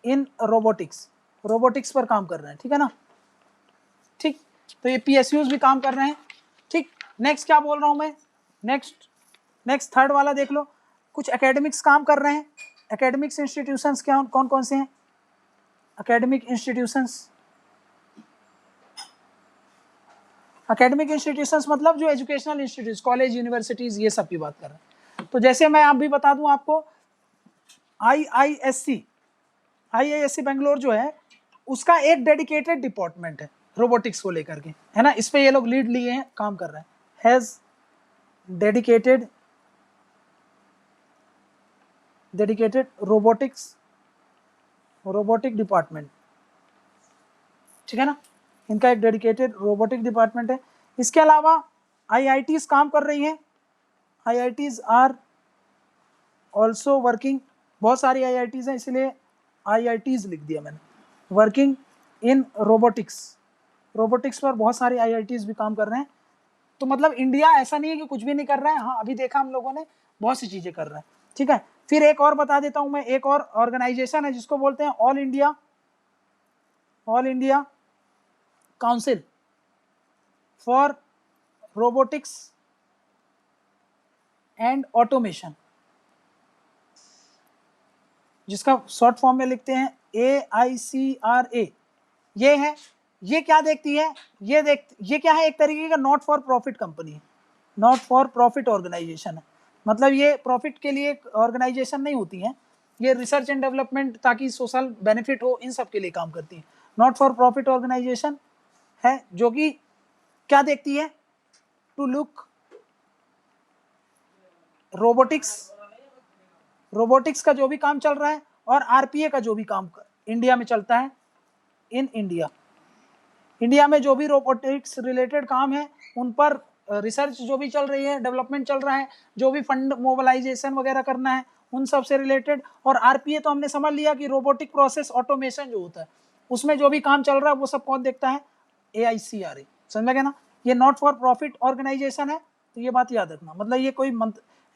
in robotics पर काम कर रहे हैं, ठीक है ना। ठीक, तो ये पीएसयूज भी काम कर रहे हैं, ठीक। नेक्स्ट क्या बोल रहा हूं मैं, नेक्स्ट थर्ड वाला देख लो। कुछ एकेडमिक्स काम कर रहे हैं। एकेडमिक्स इंस्टीट्यूशंस क्या कौन कौन से हैं, एकेडमिक इंस्टीट्यूशंस मतलब जो एजुकेशनल इंस्टीट्यूट, कॉलेज, यूनिवर्सिटीज, ये सब की बात कर रहे हैं। तो जैसे मैं आप भी बता दूं आपको, आईआईएससी बेंगलोर जो है उसका एक डेडिकेटेड डिपार्टमेंट है रोबोटिक्स को लेकर के, है ना। इस पे ये लोग लीड लिए हैं, काम कर रहे हैं। हैज डेडिकेटेड रोबोटिक डिपार्टमेंट, ठीक है ना। इनका एक डेडिकेटेड रोबोटिक डिपार्टमेंट है। इसके अलावा आईआईटीज काम कर रही हैं, आईआईटीज आर ऑल्सो वर्किंग, बहुत सारी आईआईटीज हैं इसलिए आईआईटीज लिख दिया मैंने। वर्किंग इन रोबोटिक्स पर बहुत सारे आईआईटीज भी काम कर रहे हैं। तो मतलब इंडिया ऐसा नहीं है कि कुछ भी नहीं कर रहा है, हाँ अभी देखा हम लोगों ने बहुत सी चीजें कर रहा है, ठीक है। फिर एक और बता देता हूं मैं, एक और ऑर्गेनाइजेशन है जिसको बोलते हैं all India council for robotics and automation, जिसका शॉर्ट फॉर्म में लिखते हैं AICRA। ये है, ये क्या देखती है, ये क्या है, एक तरीके का नॉट फॉर प्रॉफिट कंपनी है, नॉट फॉर प्रॉफिट ऑर्गेनाइजेशन है। मतलब ये प्रॉफिट के लिए ऑर्गेनाइजेशन नहीं होती है, ये रिसर्च एंड डेवलपमेंट ताकि सोशल बेनिफिट हो, इन सब के लिए काम करती है। नॉट फॉर प्रॉफिट ऑर्गेनाइजेशन है जो कि क्या देखती है, टू लुक रोबोटिक्स का जो भी काम चल रहा है और आरपीए का जो भी काम इंडिया में चलता है, इन इंडिया में जो भी रोबोटिक्स रिलेटेड काम है उन पर रिसर्च जो भी चल रही है, डेवलपमेंट चल रहा है, जो भी फंड मोबिलाइजेशन वगैरह करना है उन सब से रिलेटेड। और आरपीए तो हमने समझ लिया कि रोबोटिक प्रोसेस ऑटोमेशन जो होता है उसमें जो भी काम चल रहा है वो सब कौन देखता है, AICRA, समझ गया ना। ये नॉट फॉर प्रॉफिट ऑर्गेनाइजेशन है, तो ये बात याद रखना। मतलब ये कोई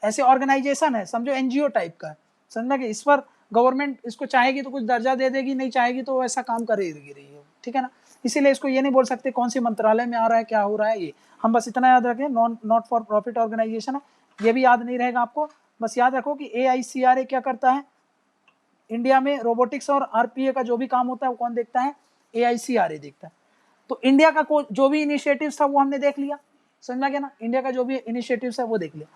ऐसे ऑर्गेनाइजेशन है, समझो एनजीओ टाइप का है, समझना कि इस पर गवर्नमेंट इसको चाहेगी तो कुछ दर्जा दे देगी, नहीं चाहेगी तो ऐसा काम करेगी रही है, ठीक है ना। इसीलिए इसको ये नहीं बोल सकते कौन सी मंत्रालय में आ रहा है, क्या हो रहा है, ये हम बस इतना याद रखें, नॉट फॉर प्रॉफिट ऑर्गेनाइजेशन है। ये भी याद नहीं रहेगा आपको, बस याद रखो कि AICRA क्या करता है, इंडिया में रोबोटिक्स और आरपीए का जो भी काम होता है वो कौन देखता है, AICRA देखता है। तो इंडिया का जो भी इनिशिएटिव था वो हमने देख लिया, समझा गया ना, इंडिया का जो भी इनिशिएटिव है वो देख लिया।